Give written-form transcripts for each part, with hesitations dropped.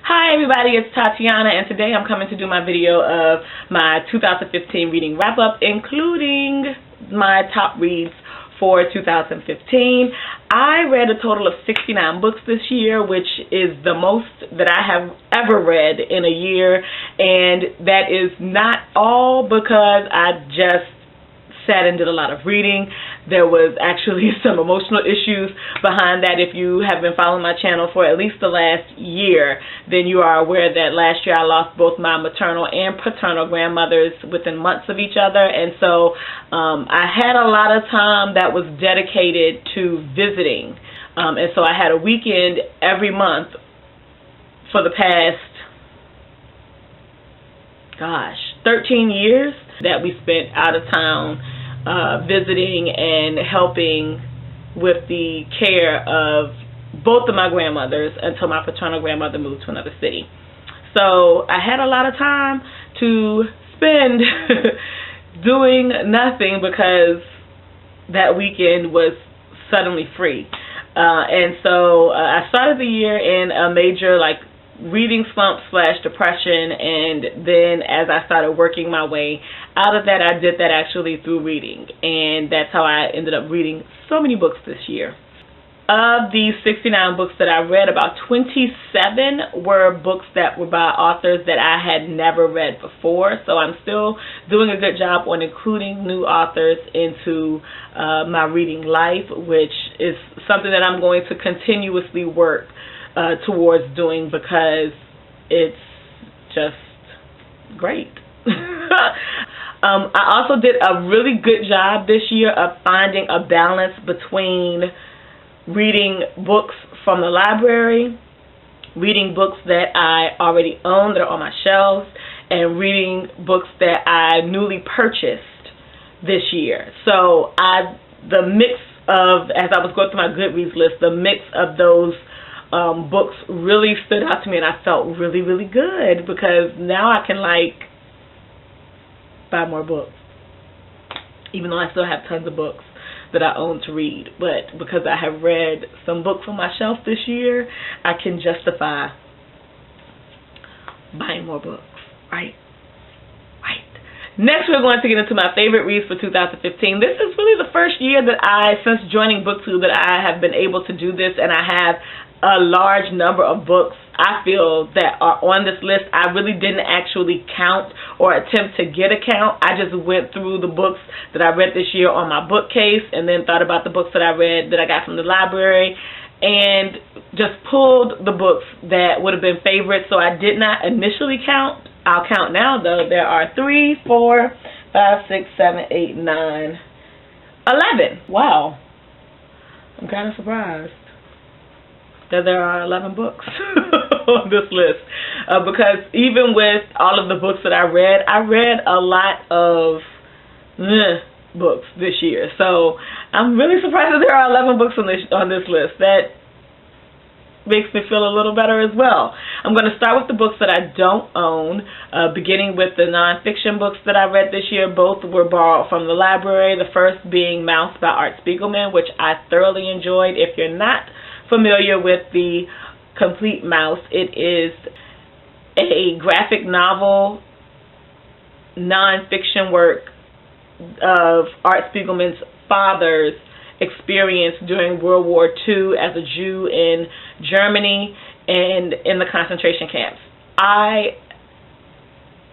Hi everybody, it's Tatiana, and today I'm coming to do my video of my 2015 reading wrap-up, including my top reads for 2015. I read a total of 69 books this year, which is the most that I have ever read in a year, and that is not all because I just sat and did a lot of reading. There was actually some emotional issues behind that. If you have been following my channel for at least the last year, then you are aware that last year I lost both my maternal and paternal grandmothers within months of each other, and so I had a lot of time that was dedicated to visiting, and so I had a weekend every month for the past 13 years that we spent out of town visiting and helping with the care of both of my grandmothers until my paternal grandmother moved to another city. So I had a lot of time to spend doing nothing because that weekend was suddenly free. And so I started the year in a major reading slump / depression, and then as I started working my way out of that, I did that actually through reading, and that's how I ended up reading so many books this year. Of these 69 books that I read, about 27 were books that were by authors that I had never read before, so I'm still doing a good job on including new authors into my reading life, which is something that I'm going to continuously work towards doing because it's just great. I also did a really good job this year of finding a balance between reading books from the library, reading books that I already own that are on my shelves, and reading books that I newly purchased this year. So the mix of, as I was going through my Goodreads list, the mix of those books really stood out to me, and I felt really, really good because now I can buy more books, even though I still have tons of books that I own to read. But because I have read some books on my shelf this year, I can justify buying more books. Right. Next, we're going to get into my favorite reads for 2015. This is really the first year that since joining BookTube, that I have been able to do this, and I have a large number of books I feel that are on this list. I really didn't actually count or attempt to get a count. I just went through the books that I read this year on my bookcase and then thought about the books that I read that I got from the library and just pulled the books that would have been favorites. So I did not initially count. I'll count now though. There are 3, 4, 5, 6, 7, 8, 9, 11. Wow. I'm kind of surprised that there are 11 books on this list, because even with all of the books that I read a lot of books this year. So I'm really surprised that there are 11 books on this list. That makes me feel a little better as well. I'm going to start with the books that I don't own, beginning with the nonfiction books that I read this year. Both were borrowed from the library, the first being Mouse by Art Spiegelman, which I thoroughly enjoyed. If you're not familiar with the complete Mouse, it is a graphic novel nonfiction work of Art Spiegelman's father's experience during World War II as a Jew in Germany and in the concentration camps. I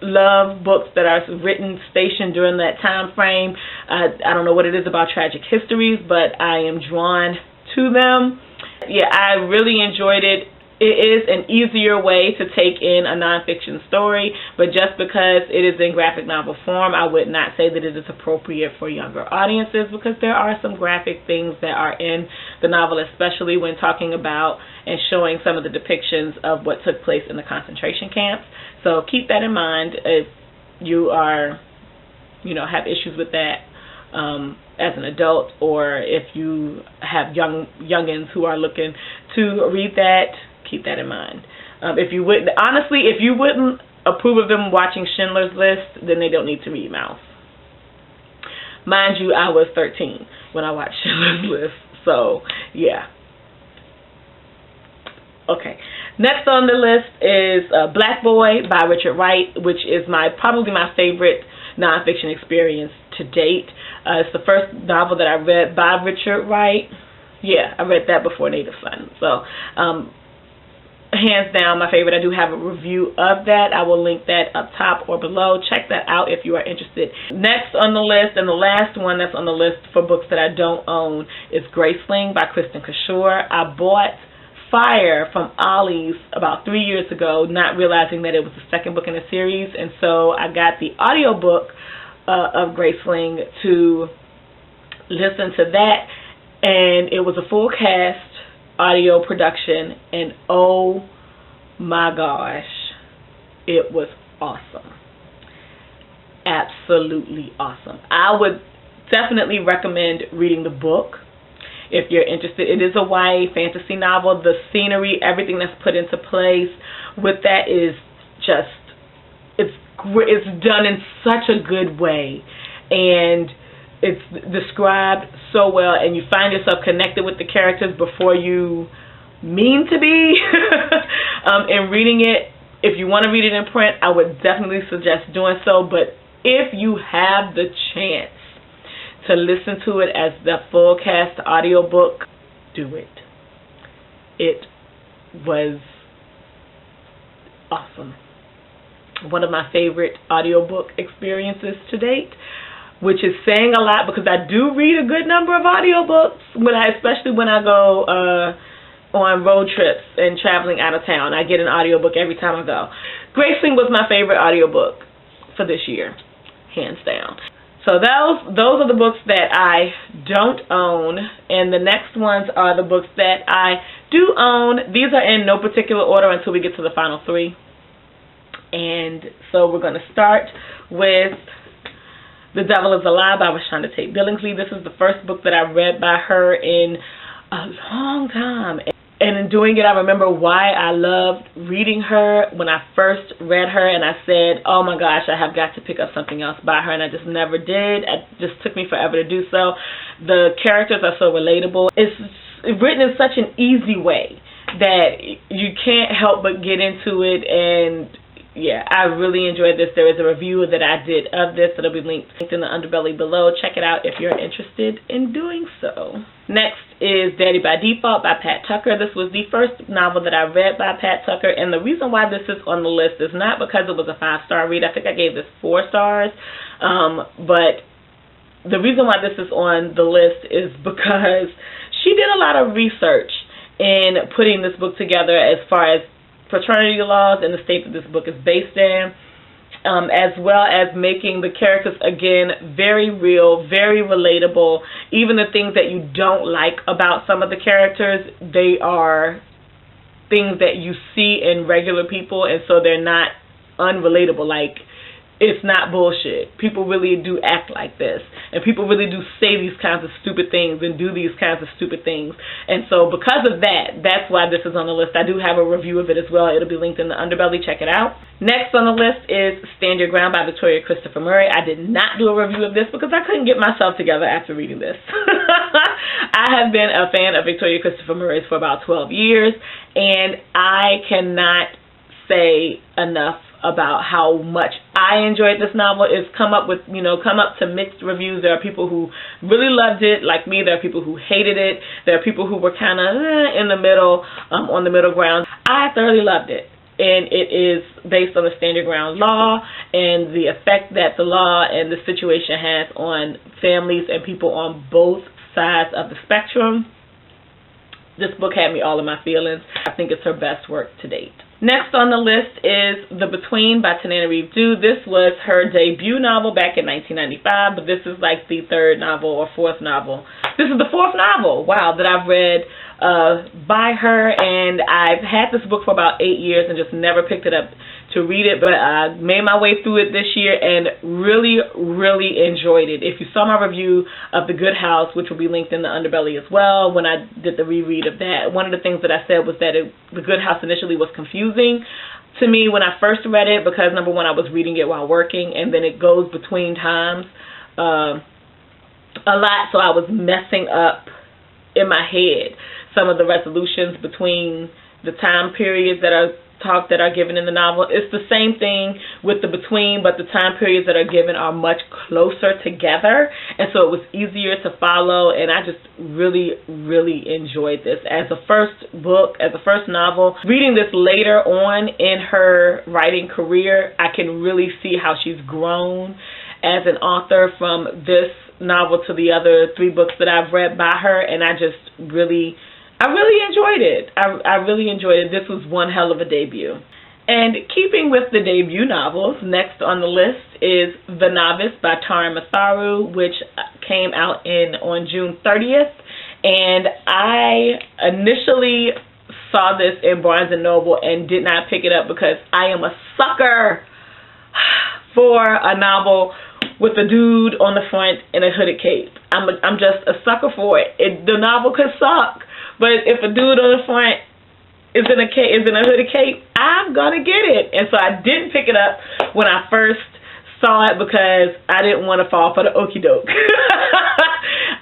love books that are written, stationed during that time frame. I don't know what it is about tragic histories, but I am drawn to them. Yeah, I really enjoyed it. It is an easier way to take in a nonfiction story, but just because it is in graphic novel form, I would not say that it is appropriate for younger audiences, because there are some graphic things that are in the novel, especially when talking about and showing some of the depictions of what took place in the concentration camps. So keep that in mind if you are, have issues with that as an adult, or if you have youngins who are looking to read that. Keep that in mind. If you wouldn't approve of them watching Schindler's List, then they don't need to read Mouse. Mind you, I was 13 when I watched Schindler's List, so yeah. Okay. Next on the list is Black Boy by Richard Wright, which is probably my favorite nonfiction experience to date. It's the first novel that I read by Richard Wright. Yeah, I read that before Native Son. So, hands down, my favorite. I do have a review of that. I will link that up top or below. Check that out if you are interested. Next on the list, and the last one that's on the list for books that I don't own, is Graceling by Kristin Cashore. I bought Fire from Ollie's about 3 years ago, not realizing that it was the second book in a series, and so I got the audiobook of Graceling to listen to that, and it was a full cast audio production, and oh my gosh, it was awesome. Absolutely awesome. I would definitely recommend reading the book if you're interested. It is a YA fantasy novel. The scenery, everything that's put into place with that is just, it's done in such a good way, and it's described so well, and you find yourself connected with the characters before you mean to be in reading it. If you want to read it in print, I would definitely suggest doing so, but if you have the chance to listen to it as the full cast audiobook, do it. It was awesome. One of my favorite audiobook experiences to date, which is saying a lot because I do read a good number of audiobooks, especially when I go on road trips and traveling out of town. I get an audiobook every time I go. Graceling was my favorite audiobook for this year, hands down. So those are the books that I don't own, and the next ones are the books that I do own. These are in no particular order until we get to the final three. And so we're going to start with The Devil is a Lie by Rashonda Tate Billingsley. This is the first book that I read by her in a long time. And in doing it, I remember why I loved reading her when I first read her, and I said, oh my gosh, I have got to pick up something else by her, and I just never did. It just took me forever to do so. The characters are so relatable. It's written in such an easy way that you can't help but get into it, and yeah, I really enjoyed this. There is a review that I did of this that'll be linked in the underbelly below. Check it out if you're interested in doing so. Next is Daddy by Default by Pat Tucker. This was the first novel that I read by Pat Tucker, and the reason why this is on the list is not because it was a 5-star read. I think I gave this 4 stars, but the reason why this is on the list is because she did a lot of research in putting this book together as far as fraternity laws in the state that this book is based in, as well as making the characters, again, very real, very relatable. Even the things that you don't like about some of the characters, they are things that you see in regular people, and so they're not unrelatable. Like, it's not bullshit. People really do act like this, and people really do say these kinds of stupid things and do these kinds of stupid things. And so because of that, that's why this is on the list. I do have a review of it as well. It'll be linked in the underbelly. Check it out. Next on the list is Stand Your Ground by Victoria Christopher Murray. I did not do a review of this because I couldn't get myself together after reading this. I have been a fan of Victoria Christopher Murray's for about 12 years, and I cannot say enough about how much I enjoyed this novel. It's come up to mixed reviews. There are people who really loved it, like me. There are people who hated it. There are people who were kind of in the middle, on the middle ground. I thoroughly loved it, and it is based on the Stand Your Ground law and the effect that the law and the situation has on families and people on both sides of the spectrum. This book had me all in my feelings. I think it's her best work to date. Next on the list is The Between by Tananarive Due. This was her debut novel back in 1995, but this is like the third novel or fourth novel. This is the fourth novel, wow, that I've read by her, and I've had this book for about 8 years and just never picked it up to read it, but I made my way through it this year and really, really enjoyed it. If you saw my review of The Good House, which will be linked in the underbelly as well, when I did the reread of that, one of the things that I said was that The Good House initially was confusing to me when I first read it because, number one, I was reading it while working, and then it goes between times a lot, so I was messing up in my head some of the resolutions between the time periods that are given in the novel. It's the same thing with the between, but the time periods that are given are much closer together, and so it was easier to follow, and I just really, really enjoyed this. As a first book, as a first novel, reading this later on in her writing career, I can really see how she's grown as an author from this novel to the other 3 books that I've read by her, and I really enjoyed it. I really enjoyed it. This was one hell of a debut. And keeping with the debut novels, next on the list is The Novice by Tara Matharu, which came out on June 30th. And I initially saw this in Barnes & Noble and did not pick it up because I am a sucker for a novel with a dude on the front in a hooded cape. I'm just a sucker for it. The novel could suck, but if a dude on the front is in a hooded cape, I'm gonna get it. And so I didn't pick it up when I first saw it because I didn't want to fall for the okie doke.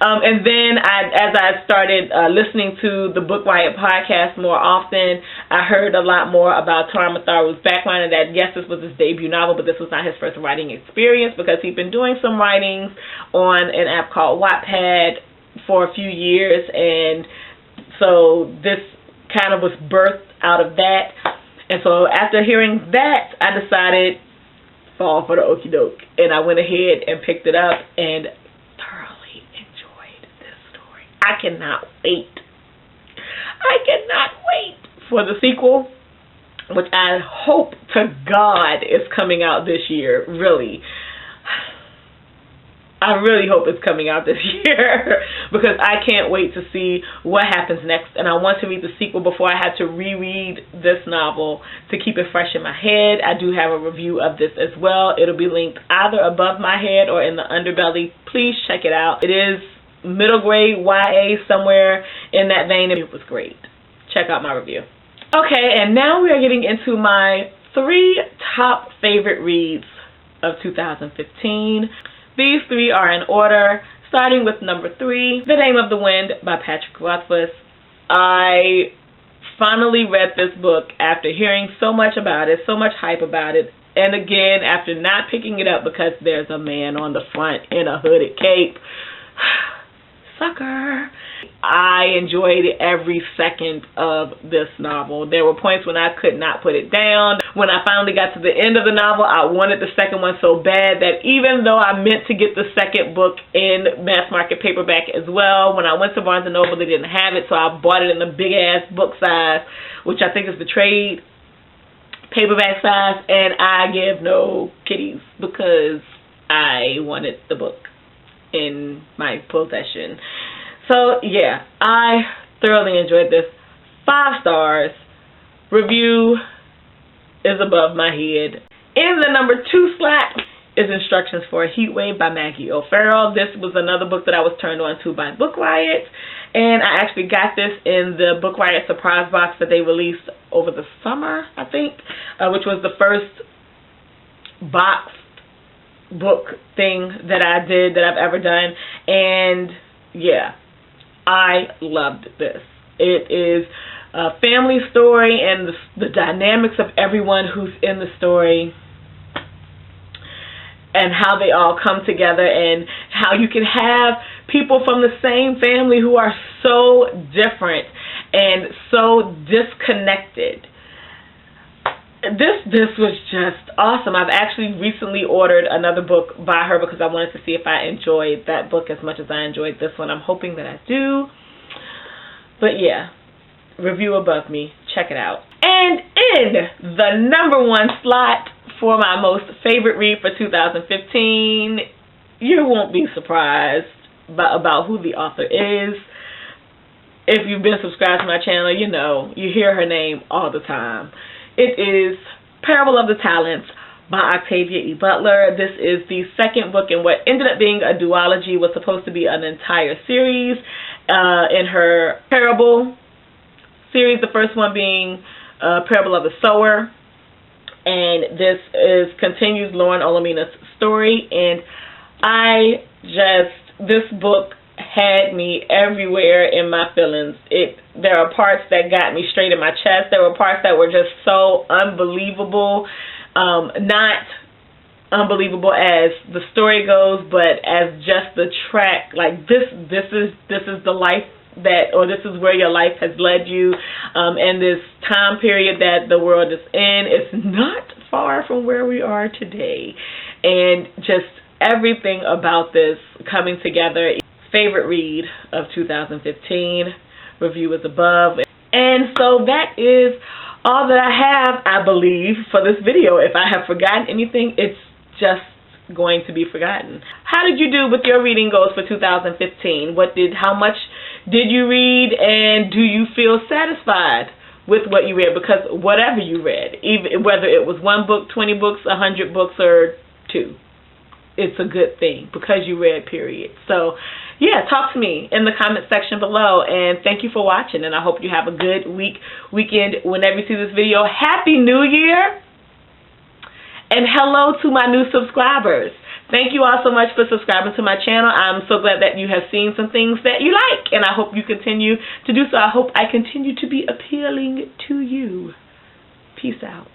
And then as I started listening to the Book Riot podcast more often, I heard a lot more about Tara Matharu's background, and that yes, this was his debut novel, but this was not his first writing experience because he'd been doing some writings on an app called Wattpad for a few years, and so this kind of was birthed out of that. And so after hearing that, I decided fall for the okie doke, and I went ahead and picked it up and thoroughly enjoyed this story. I cannot wait for the sequel, which I hope to God is coming out this year. Really, I really hope it's coming out this year because I can't wait to see what happens next, and I want to read the sequel before I have to reread this novel to keep it fresh in my head. I do have a review of this as well. It'll be linked either above my head or in the underbelly. Please check it out. It is middle grade YA, somewhere in that vein, and it was great. Check out my review. Okay, and now we are getting into my 3 top favorite reads of 2015. These 3 are in order, starting with number 3, The Name of the Wind by Patrick Rothfuss. I finally read this book after hearing so much about it, so much hype about it, and again, after not picking it up because there's a man on the front in a hooded cape. Sucker. I enjoyed every second of this novel. There were points when I could not put it down. When I finally got to the end of the novel, I wanted the second one so bad that even though I meant to get the second book in mass market paperback as well, when I went to Barnes & Noble, they didn't have it, so I bought it in the big-ass book size, which I think is the trade paperback size, and I give no kitties because I wanted the book in my possession. So yeah, I thoroughly enjoyed this. 5 stars. Review is above my head. In the number 2 slot is Instructions for a Heat Wave by Maggie O'Farrell. This was another book that I was turned on to by Book Riot, and I actually got this in the Book Riot surprise box that they released over the summer, I think, which was the first boxed book thing that I've ever done. And yeah, I loved this. It is a family story, and the dynamics of everyone who's in the story and how they all come together, and how you can have people from the same family who are so different and so disconnected. This was just awesome. I've actually recently ordered another book by her because I wanted to see if I enjoyed that book as much as I enjoyed this one. I'm hoping that I do. But yeah, review above me. Check it out. And in the number 1 slot for my most favorite read for 2015, you won't be surprised about who the author is. If you've been subscribed to my channel, you know, you hear her name all the time. It is Parable of the Talents by Octavia E. Butler. This is the second book in what ended up being a duology, was supposed to be an entire series in her Parable series, the first one being Parable of the Sower. And this continues Lauren Olomina's story. And this book had me everywhere in my feelings. There are parts that got me straight in my chest. There were parts that were just so unbelievable. Not unbelievable as the story goes, but as just the track. Like this is the life that, or this is where your life has led you, and this time period that the world is in. It's not far from where we are today, and just everything about this coming together. Favorite read of 2015. Review is above. And so that is all that I have, I believe, for this video. If I have forgotten anything, it's just going to be forgotten. How did you do with your reading goals for 2015? How much did you read, and do you feel satisfied with what you read? Because whatever you read, even whether it was 1 book, 20 books, 100 books, or 2, it's a good thing because you read, period. So yeah, talk to me in the comment section below, and thank you for watching, and I hope you have a good weekend whenever you see this video. Happy New Year, and hello to my new subscribers. Thank you all so much for subscribing to my channel. I'm so glad that you have seen some things that you like, and I hope you continue to do so. I hope I continue to be appealing to you. Peace out.